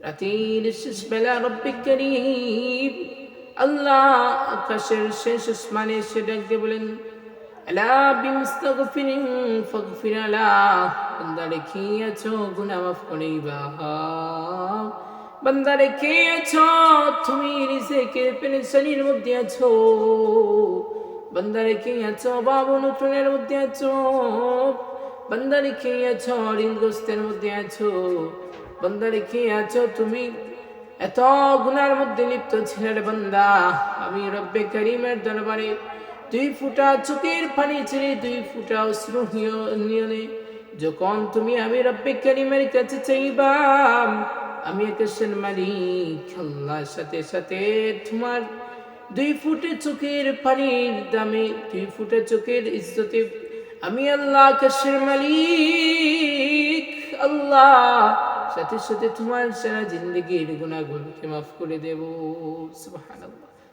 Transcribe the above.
রাতের শেষ বেলা রব্বে করিম আল্লাহ আকাশের শেষ আসমানে এসে ডাক দিয়ে বলেন, আলা বিমুস্তাগফিরিন ফাগফির আলা, বান্দা রেখে আছো গুনাহ মাফ করিবা, বান্দা রেখে আছো তুমি রিজিকের পেরেশানির মধ্যে আছো, বান্দা রেখে আছো অভাব অনটনের মধ্যে আছো, বান্দা রেখে আছো ঋণগ্রস্তের মধ্যে আছো, বান্দা রেখে আছো তুমি এত গুনার মধ্যে লিপ্ত ছিলে রে বান্দা, আমি রব্বে করিমের দরবারে 2 ফোঁটা চোখের পানি ছেড়ে 2 ফোঁটা অশ্রু নিয়ে যখন তুমি আমি রব্বে করিমের কাছে চাইবা, আমি আকাশের মালিক আল্লাহর সাথে সাথে তোমার 2 ফোঁটা চোখের পানির দামে 2 ফোঁটা চোখের ইজ্জতে আমি আল্লাহ আকাশের মালিক আল্লাহ সাথে সাথে তোমার সারা জিন্দগির গুনাহগুলোকে মাফ করে দেব। সুবহানাল্লাহ।